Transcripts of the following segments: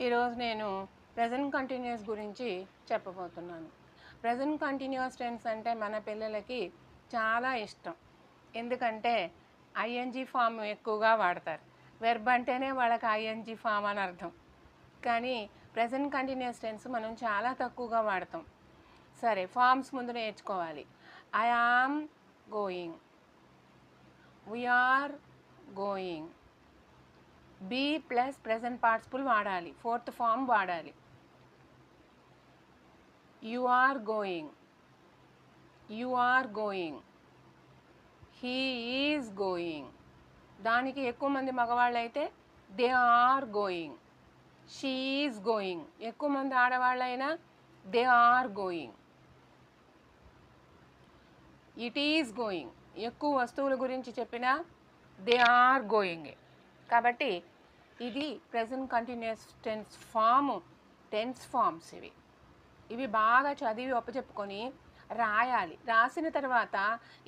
ఈరోజు నేను present continuous గురించి చెప్పబోతున్నాను. ప్రెజెంట్ కంటిన్యూస్ టెన్స్ అంటే మన పిల్లలకి చాలా ఇష్టం. ఎందుకంటే ఐఎన్జీ ఫామ్ ఎక్కువగా వాడతారు. వెర్బ్ అంటేనే వాళ్ళకి ఐఎన్జీ ఫామ్ అని అర్థం. కానీ ప్రెజెంట్ కంటిన్యూస్ టెన్స్ మనం చాలా తక్కువగా వాడతాం. సరే, ఫామ్స్ ముందు నేర్చుకోవాలి. I am going, we are going, be plus present participle వాడాలి, ఫోర్త్ ఫామ్ వాడాలి. You are going, you are going, he is going. దానికి ఎక్కువ మంది మగవాళ్ళు అయితే they are going, she is going. ఎక్కువ మంది ఆడవాళ్ళైనా they are going, it is going. ఎక్కువ వస్తువుల గురించి చెప్పినా దే ఆర్ గోయింగ్. కాబట్టి ఇది ప్రెజెంట్ కంటిన్యూస్ టెన్స్ ఫామ్స్. ఇవి బాగా చదివి ఒప్పచెప్పుకొని రాయాలి. రాసిన తర్వాత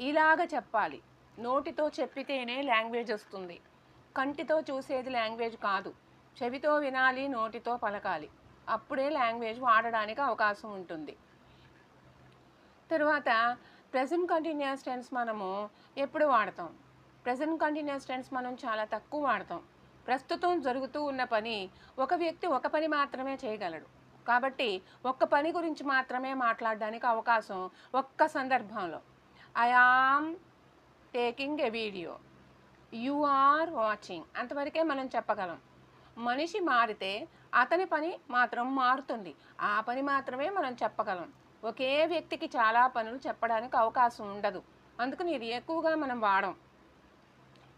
ఇలాగ చెప్పాలి. నోటితో చెప్పితేనే లాంగ్వేజ్ వస్తుంది. కంటితో చూసేది లాంగ్వేజ్ కాదు. చెవితో వినాలి, నోటితో పలకాలి. అప్పుడే లాంగ్వేజ్ వాడడానికి అవకాశం ఉంటుంది. తర్వాత ప్రెజెంట్ కంటిన్యూస్ టెన్స్ మనము ఎప్పుడు వాడతాం? ప్రెజెంట్ కంటిన్యూస్ టెన్స్ మనం చాలా తక్కువ వాడతాం. ప్రస్తుతం జరుగుతూ ఉన్న పని ఒక వ్యక్తి ఒక పని మాత్రమే చేయగలడు. కాబట్టి ఒక్క పని గురించి మాత్రమే మాట్లాడడానికి అవకాశం ఒక్క సందర్భంలో. I am taking a video, you are watching, అంతవరకే మనం చెప్పగలం. మనిషి మారితే అతని పని మాత్రం మారుతుంది. ఆ పని మాత్రమే మనం చెప్పగలం. ఒకే వ్యక్తికి చాలా పనులు చెప్పడానికి అవకాశం ఉండదు. అందుకని ఇది ఎక్కువగా మనం వాడం.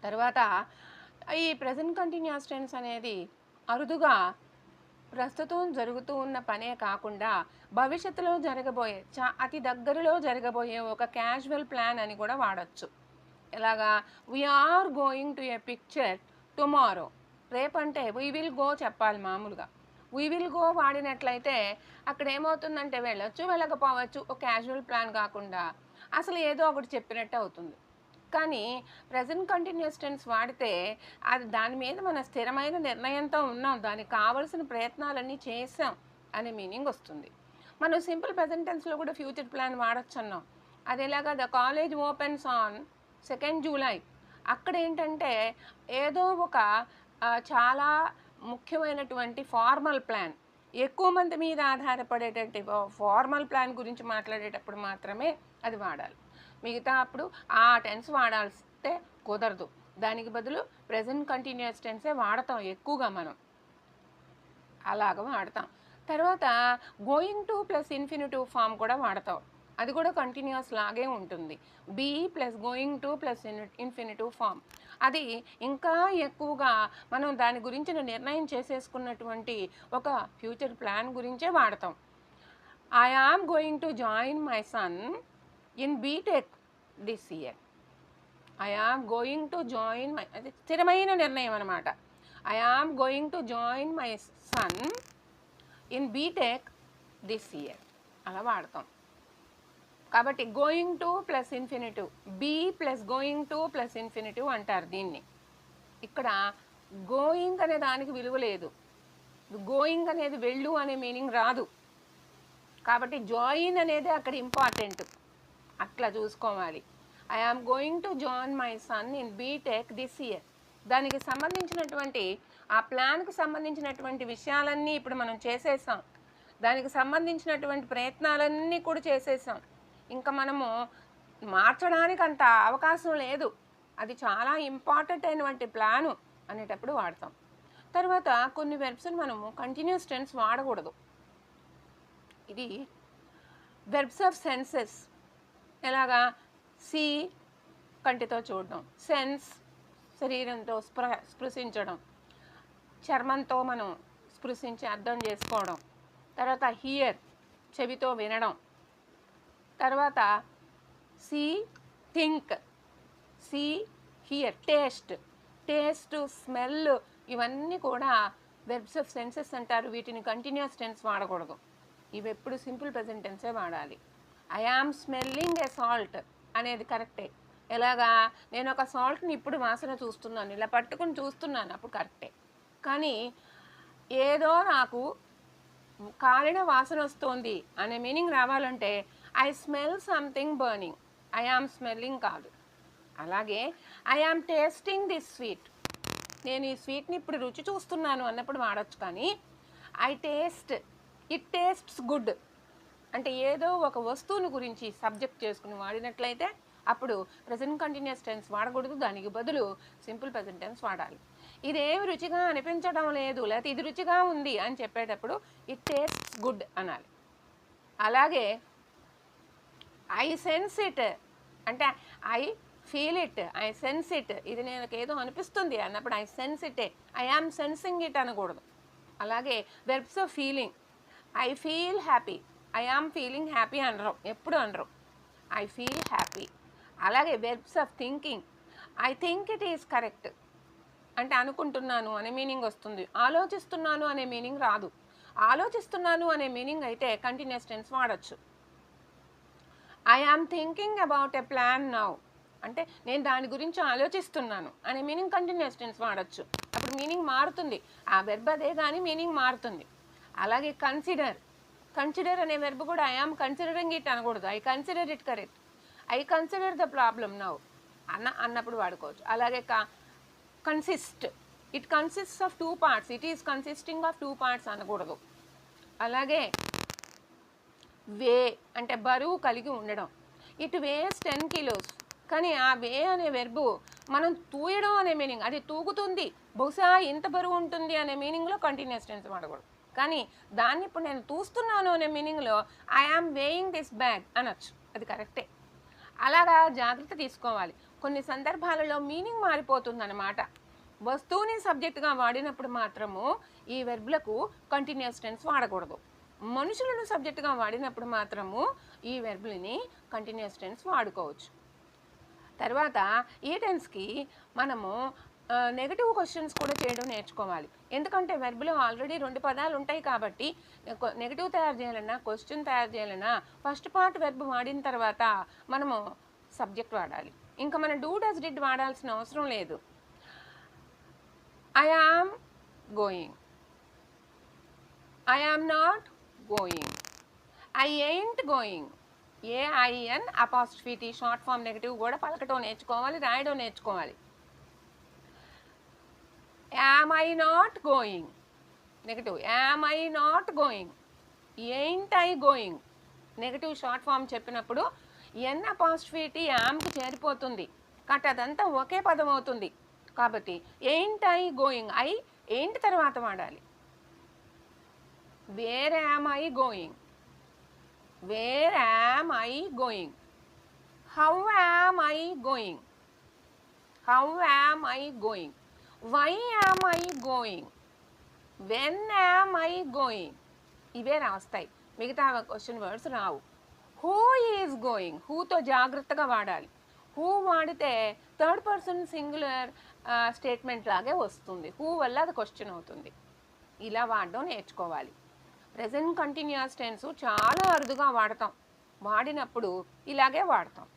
తర్వాత ఈ ప్రెజెంట్ కంటిన్యూస్ టెన్స్ అనేది అరుదుగా ప్రస్తుతం జరుగుతూ ఉన్న పనే కాకుండా భవిష్యత్తులో జరగబోయే అతి దగ్గరలో జరగబోయే ఒక క్యాజువల్ ప్లాన్ అని కూడా వాడచ్చు. ఎలాగా? We are going to a picture tomorrow. రేపంటే వీ విల్ గో చెప్పాలి. మామూలుగా వీ విల్ గో వాడినట్లయితే అక్కడ ఏమవుతుందంటే వెళ్ళొచ్చు, వెళ్ళకపోవచ్చు, ఒక క్యాజువల్ ప్లాన్ కాకుండా అసలు ఏదో ఒకటి చెప్పినట్టు అవుతుంది. కానీ ప్రెజెంట్ కంటిన్యూస్ టెన్స్ వాడితే అది దాని మీద మన స్థిరమైన నిర్ణయంతో ఉన్నాం, దానికి కావలసిన ప్రయత్నాలన్నీ చేసాం అనే మీనింగ్ వస్తుంది. మనం సింపుల్ ప్రెజెంట్ టెన్స్లో కూడా ఫ్యూచర్ ప్లాన్ వాడచ్చు అన్నాం. అది ఎలాగా? The college opens on 2nd July. అక్కడ ఏంటంటే ఏదో ఒక చాలా ముఖ్యమైనటువంటి ఫార్మల్ ప్లాన్, ఎక్కువ మంది మీద ఆధారపడేటటువంటి ఫార్మల్ ప్లాన్ గురించి మాట్లాడేటప్పుడు మాత్రమే అది వాడాలి. మిగతా అప్పుడు ఆ టెన్స్ వాడాల్స్తే కుదరదు. దానికి బదులు ప్రెజెంట్ కంటిన్యూస్ టెన్సే వాడతాం ఎక్కువగా మనం. అలాగ వాడతాం. తర్వాత going to plus infinitive form కూడా వాడతాం. అది కూడా కంటిన్యూస్ లాగే ఉంటుంది. Be plus going to plus infinitive form. అది ఇంకా ఎక్కువగా మనం దాని గురించిన నిర్ణయం చేసేసుకున్నటువంటి ఒక ఫ్యూచర్ ప్లాన్ గురించే వాడతాం. I am going to join my son in BTech this year. I am going to join my, అది స్థిరమైన నిర్ణయం అనమాట. I am going to join my son in BTech this year అలా వాడతాం. కాబట్టి going to plus infinitive, be plus going to plus infinitive అంటారు దీన్ని. ఇక్కడ గోయింగ్ అనే దానికి విలువ లేదు. గోయింగ్ అనేది వెళ్ళు అనే మీనింగ్ రాదు. కాబట్టి జాయిన్ అనేది అక్కడ ఇంపార్టెంట్. అట్లా చూసుకోవాలి. I am going to join my son in BTech this year. దానికి సంబంధించినటువంటి ఆ ప్లాన్కి సంబంధించినటువంటి విషయాలన్నీ ఇప్పుడు మనం చేసేసాం. దానికి సంబంధించినటువంటి ప్రయత్నాలన్నీ కూడా చేసేసాం. ఇంకా మనము మార్చడానికి అంత అవకాశం లేదు. అది చాలా ఇంపార్టెంట్ అయినటువంటి ప్లాను అనేటప్పుడు వాడతాం. తర్వాత కొన్ని వెర్బ్స్ని మనము కంటిన్యూస్ టెన్స్ వాడకూడదు. ఇది వెర్బ్స్ ఆఫ్ సెన్సెస్. ఎలాగా? సీ కంటితో చూడడం, సెన్స్ శరీరంతో స్పృశించడం, చర్మంతో మనం స్పృశించి అర్థం చేసుకోవడం, తర్వాత హియర్ చెవితో వినడం, తర్వాత see think, see hear taste smell, ఇవన్నీ కూడా వెర్బ్స్ ఆఫ్ సెన్సెస్ అంటారు. వీటిని కంటిన్యూస్ టెన్స్ వాడకూడదు. ఇవి ఎప్పుడు సింపుల్ ప్రెజెంట్ టెన్సే వాడాలి. I am smelling a salt అనేది కరెక్టే. ఎలాగా? నేను ఒక సాల్ట్ని ఇప్పుడు వాసన చూస్తున్నాను, ఇలా పట్టుకుని చూస్తున్నాను, అప్పుడు కరెక్టే. కానీ ఏదో నాకు కాలిన వాసన వస్తుంది అనే మీనింగ్ రావాలంటే I smell something burning, I am smelling కాదు. అలాగే I am tasting this sweet, నేను ఈ స్వీట్ని ఇప్పుడు రుచి చూస్తున్నాను అన్నప్పుడు వాడచ్చు. కానీ I taste, it tastes good అంటే ఏదో ఒక వస్తువుని గురించి సబ్జెక్ట్ చేసుకుని వాడినట్లయితే అప్పుడు ప్రెజెంట్ కంటిన్యూస్ టెన్స్ వాడకూడదు, దానికి బదులు సింపుల్ ప్రెజెంట్ టెన్స్ వాడాలి. ఇదేమి రుచిగా అనిపించడం లేదు, లేకపోతే ఇది రుచిగా ఉంది అని చెప్పేటప్పుడు ఇట్ టేస్ట్స్ గుడ్ అనాలి. అలాగే ఐ సెన్స్ ఇట్ అంటే I feel it, I sense it, ఇది నేను ఏదో అనిపిస్తుంది అన్నప్పుడు I sense it, I am sensing it అనకూడదు. అలాగే verbs of feeling, I feel happy, I am feeling happy అనరు, ఎప్పుడు అనరు, ఐ ఫీల్ హ్యాపీ. అలాగే verbs of thinking, I think it is correct అంటే అనుకుంటున్నాను అనే మీనింగ్ వస్తుంది, ఆలోచిస్తున్నాను అనే మీనింగ్ రాదు. ఆలోచిస్తున్నాను అనే మీనింగ్ అయితే కంటిన్యూస్ టెన్స్ వాడచ్చు. I am thinking about a plan now అంటే నేను దాని గురించి ఆలోచిస్తున్నాను అనే మీనింగ్ కంటిన్యూస్ టెన్స్ వాడచ్చు. అప్పుడు మీనింగ్ మారుతుంది, ఆ వెర్బ్ అదే కానీ మీనింగ్ మారుతుంది. అలాగే కన్సిడర్, కన్సిడర్ అనే వెర్బ్ కూడా ఐ ఆమ్ కన్సిడరింగ్ ఇట్ అనకూడదు, I consider it correct, I consider the problem now అన్నప్పుడు వాడుకోవచ్చు. అలాగే consist, it consists of 2 parts, it is consisting of 2 parts అనకూడదు. అలాగే వే అంటే బరువు కలిగి ఉండడం, ఇట్ వేస్ 10 kilos కానీ ఆ వే అనే వెర్బు మనం తూయడం అనే మీనింగ్, అది తూగుతుంది బహుశా ఇంత బరువు ఉంటుంది అనే మీనింగ్లో కంటిన్యూస్ టెన్స్ వాడకూడదు. కానీ దాన్ని ఇప్పుడు నేను తూస్తున్నాను అనే మీనింగ్లో I am weighing this bag అనొచ్చు, అది కరెక్టే. అలాగా జాగ్రత్త తీసుకోవాలి. కొన్ని సందర్భాలలో మీనింగ్ మారిపోతుంది అన్నమాట. వస్తువుని సబ్జెక్టుగా వాడినప్పుడు మాత్రము ఈ వెర్బ్లకు కంటిన్యూస్ టెన్స్ వాడకూడదు. మనుషులను సబ్జెక్టుగా వాడినప్పుడు మాత్రము ఈ వెర్బ్లని కంటిన్యూస్ టెన్స్ వాడుకోవచ్చు. తర్వాత ఈ టెన్స్కి మనము నెగటివ్ క్వశ్చన్స్ కూడా చేయడం నేర్చుకోవాలి. ఎందుకంటే వెర్బ్లో ఆల్రెడీ 2 పదాలు ఉంటాయి కాబట్టి నెగటివ్ తయారు చేయాలన్నా క్వశ్చన్ తయారు చేయాలన్నా ఫస్ట్ పార్ట్ వెర్బ్ వాడిన తర్వాత మనము సబ్జెక్ట్ వాడాలి. ఇంకా మనం డూ డస్ డిడ్ వాడాల్సిన అవసరం లేదు. I am going, I am not going, I ain't going, AIN apostrophe T short form negative కూడా పలకటం నేర్చుకోవాలి, రాయడం నేర్చుకోవాలి. Am I not going negative, am I not going, ain't I going negative short form చెప్పినప్పుడు N apostrophe T యామ్కి చేరిపోతుంది కాబట్టి అదంతా ఒకే పదం అవుతుంది. కాబట్టి ain't I going, I ain't తర్వాత వాడాలి. Where am I going, where am I going, how am I going, how am I going, why am I going, when am I going ఇవే రాస్తాయి, మిగతా question words Rao. who is going, whoతో జాగ్రత్తగా వాడాలి. who వాడితే third person singular statement లాగే వస్తుంది, who వల్ల అది question అవుతుంది. ఇలా వాడడం నేర్చుకోవాలి. ప్రెజెంట్ కంటిన్యూస్ టెన్స్ చాలా అరుదుగా వాడతాం, వాడినప్పుడు ఇలాగే వాడతాం.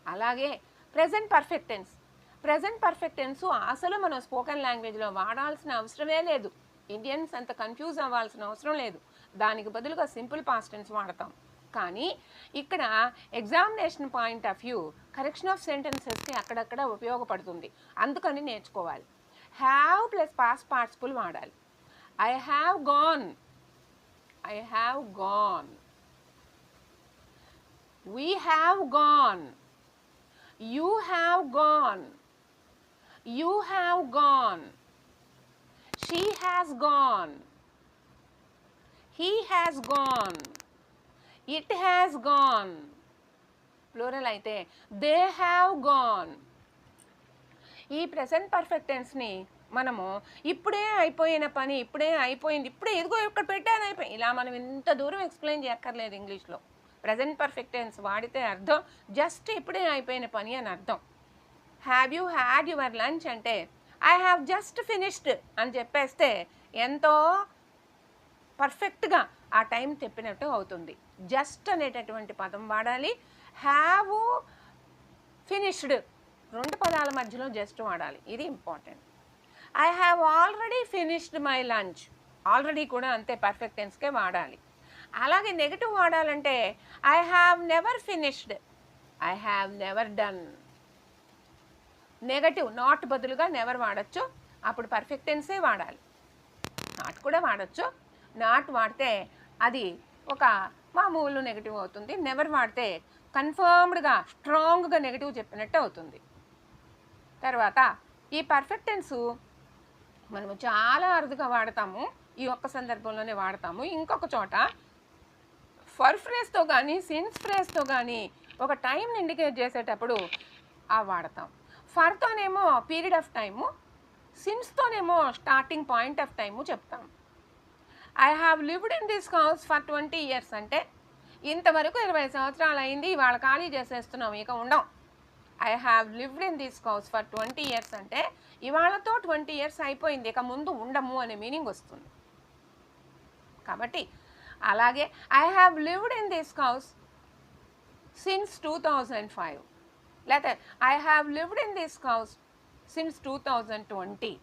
అలాగే present perfect tense, present perfect tense అసలు మనం స్పోకెన్ లాంగ్వేజ్లో వాడాల్సిన అవసరమే లేదు. ఇండియన్స్ అంత కన్ఫ్యూజ్ అవ్వాల్సిన అవసరం లేదు, దానికి బదులుగా సింపుల్ పాస్ట్ టెన్స్ వాడతాం. కానీ ఇక్కడ examination point of view correction of సెంటెన్సెస్కి అక్కడక్కడ ఉపయోగపడుతుంది, అందుకని నేర్చుకోవాలి. హ్యావ్ ప్లస్ పాస్ట్ పార్టిసిపుల్ వాడాలి. I have gone, I have gone, we have gone, you have gone, you have gone, she has gone, he has gone, it has gone. Plural అయితే they have gone. ఈ present perfect టెన్స్ని మనము ఇప్పుడే అయిపోయిన పని, ఇప్పుడే అయిపోయింది, ఇప్పుడే ఎదుగో ఇక్కడ పెట్టాను అయిపోయింది, ఇలా మనం ఇంత దూరం ఎక్స్ప్లెయిన్ చేయక్కర్లేదు. ఇంగ్లీష్లో ప్రెజెంట్ పర్ఫెక్ట్ టెన్స్ వాడితే అర్థం జస్ట్ ఇప్పుడే అయిపోయిన పని అని అర్థం. Have you had your lunch అంటే ఐ హ్యావ్ జస్ట్ ఫినిష్డ్ అని చెప్పేస్తే ఎంతో పర్ఫెక్ట్గా ఆ టైం చెప్పినట్టు అవుతుంది. జస్ట్ అనేటటువంటి పదం వాడాలి. హ్యావ్ ఫినిష్డ్ 2 పదాల మధ్యలో జస్ట్ వాడాలి, ఇది important. I have already finished my lunch. Already కూడా అంతే పర్ఫెక్ట్ టెన్స్కే వాడాలి. అలాగే నెగటివ్ వాడాలంటే I have never finished, I have never done. Negative not బదులుగా నెవర్ వాడచ్చు, అప్పుడు పర్ఫెక్ట్ టెన్సే వాడాలి. నాట్ కూడా వాడచ్చు, నాట్ వాడితే అది ఒక మామూలు నెగటివ్ అవుతుంది. నెవర్ వాడితే కన్ఫర్మ్డ్గా స్ట్రాంగ్గా నెగటివ్ చెప్పినట్టు అవుతుంది. తర్వాత ఈ పర్ఫెక్ట్ టెన్సు మనము చాలా అరుదుగా వాడతాము, ఈ ఒక్క సందర్భంలోనే వాడతాము. ఇంకొక చోట ఫర్ ఫ్రేస్తో కానీ సిన్స్ ఫ్రేస్తో కానీ ఒక టైంని ఇండికేట్ చేసేటప్పుడు ఆ వాడతాం. ఫర్తోనేమో పీరియడ్ ఆఫ్ టైము, సిన్స్తోనేమో స్టార్టింగ్ పాయింట్ ఆఫ్ టైము చెప్తాం. I have lived in this house for 20 years అంటే ఇంతవరకు 20 సంవత్సరాలు అయింది, ఇవాళ ఖాళీ చేసేస్తున్నాం, ఇక ఉండం. I have lived in this house for 20 years అంటే ఇవాళతో 20 years అయిపోయింది, ఇక ముందు ఉండము అనే మీనింగ్ వస్తుంది. కాబట్టి అలాగే I have lived in this house since 2005, లేకపోతే I have lived in this house since 2020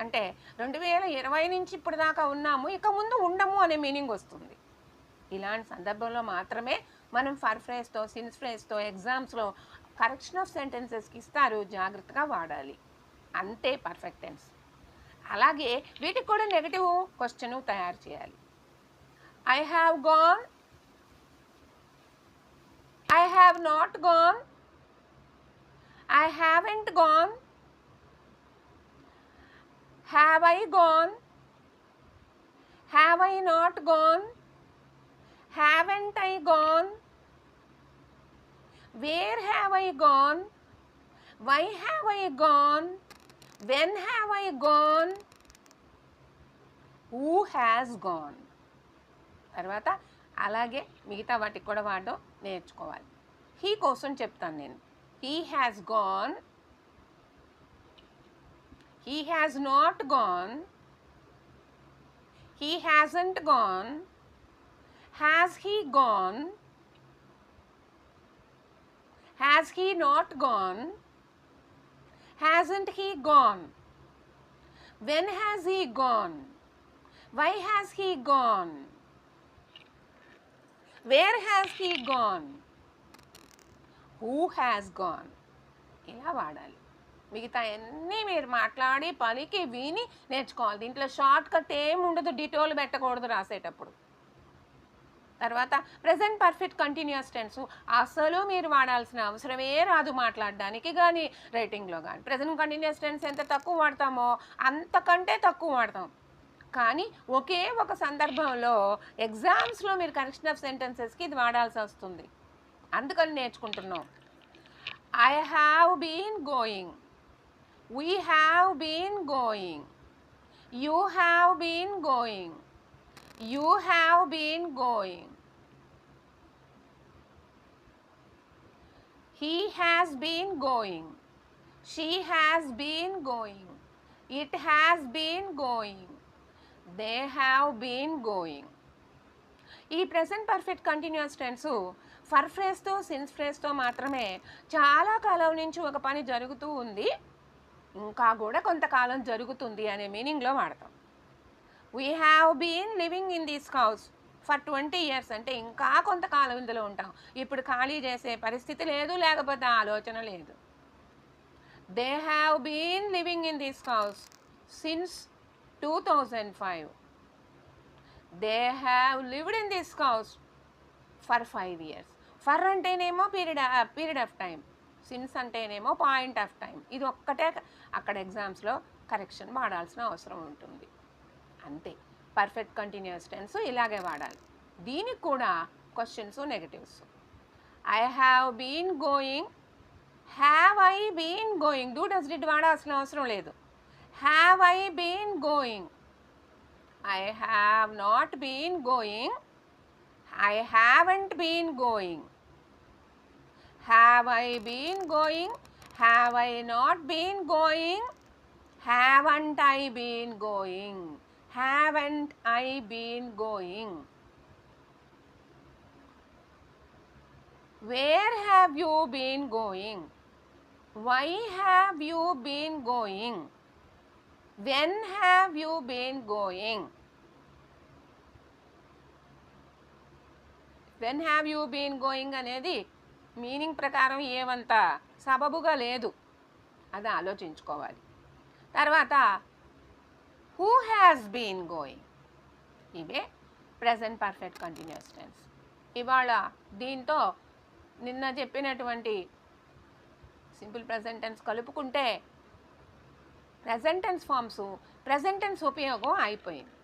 అంటే 2020 నుంచి ఇప్పుడు దాకా ఉన్నాము, ఇక ముందు ఉండము అనే మీనింగ్ వస్తుంది. ఇలాంటి సందర్భంలో మాత్రమే మనం ఫర్ ఫ్రేస్తో సిన్స్ ఫ్రేస్తో ఎగ్జామ్స్లో కరెక్షన్ ఆఫ్ సెంటెన్సెస్కి ఇస్తారు, జాగ్రత్తగా వాడాలి. అంతే పర్ఫెక్ట్ టెన్స్. అలాగే వీటికి కూడా నెగటివ్ క్వశ్చన్ తయారు చేయాలి. I have gone, I have not gone, I haven't gone, have I gone, have I not gone, haven't I gone, where have I gone, why have I gone, when have I gone, who has gone. తర్వాత అలాగే మిగతా వాటికి కూడా వాడడం నేర్చుకోవాలి. He కోసం చెప్తాను నేను. He has gone, he has not gone, he hasn't gone, has he gone, has he not gone, hasn't he gone, when has he gone, why has he gone, where has he gone, who has gone. ఇలా వాడాలి. మిగతా అన్నీ మీరు మాట్లాడి పలికి విని నేర్చుకోవాలి. దీంట్లో షార్ట్ కట్ ఏమి ఉండదు, డిటోల్ పెట్టకూడదు రాసేటప్పుడు. తర్వాత ప్రెజెంట్ పర్ఫెక్ట్ కంటిన్యూస్ టెన్స్ అసలు మీరు వాడాల్సిన అవసరమే రాదు మాట్లాడడానికి కానీ రైటింగ్లో కానీ. ప్రెజెంట్ కంటిన్యూస్ టెన్స్ ఎంత తక్కువ వాడతామో అంతకంటే తక్కువ వాడతాం. కానీ ఒకే ఒక సందర్భంలో ఎగ్జామ్స్లో మీరు కరెక్షన్ ఆఫ్ సెంటెన్సెస్కి ఇది వాడాల్సి వస్తుంది, అందుకని నేర్చుకుంటున్నాం. I have been going, we have been going, you have been going, you have been going, he has been going, she has been going, it has been going, they have been going. ఈ present perfect continuous tense for ఫ్రేస్తో since ఫ్రేస్తో మాత్రమే చాలా కాలం నుంచి ఒక పని జరుగుతూ ఉంది, ఇంకా కూడా కొంతకాలం జరుగుతుంది అనే మీనింగ్లో వాడతాం. We have been living in this house for 20 years అంటే ఇంకా కొంతకాలం ఇందులో ఉంటాం, ఇప్పుడు ఖాళీ చేసే పరిస్థితి లేదు, లేకపోతే ఆలోచన లేదు. They have been living in this house since 2005. They have lived in this house for 5 years. For అంటేనేమో పీరియడ్ ఆఫ్ టైం, సిన్స్ అంటేనేమో పాయింట్ ఆఫ్ టైం. ఇది ఒక్కటే అక్కడ ఎగ్జామ్స్లో కరెక్షన్ వాడాల్సిన అవసరం ఉంటుంది. అంతే. పర్ఫెక్ట్ కంటిన్యూస్ టెన్స్ ఇలాగే వాడాలి. దీనికి కూడా questions negatives. I have been going, have I been going, do does did వాడాల్సిన అవసరం లేదు. Have I been going, I have not been going, I haven't been going, have I been going, have I not been going, haven't I been going, haven't I been going. Where have you been going? Why have you been going? When have you been going? When have you been going అనేది meaning ప్రకారం ఏమంత సబబుగా లేదు, అది ఆలోచించుకోవాలి. తర్వాత who has been going, ఇవే present perfect continuous tense. ఇవాళ దీంతో నిన్న చెప్పినటువంటి సింపుల్ ప్రెజెంట్ టెన్స్ కలుపుకుంటే present tense forms, present tense ఉపయోగం అయిపోయింది.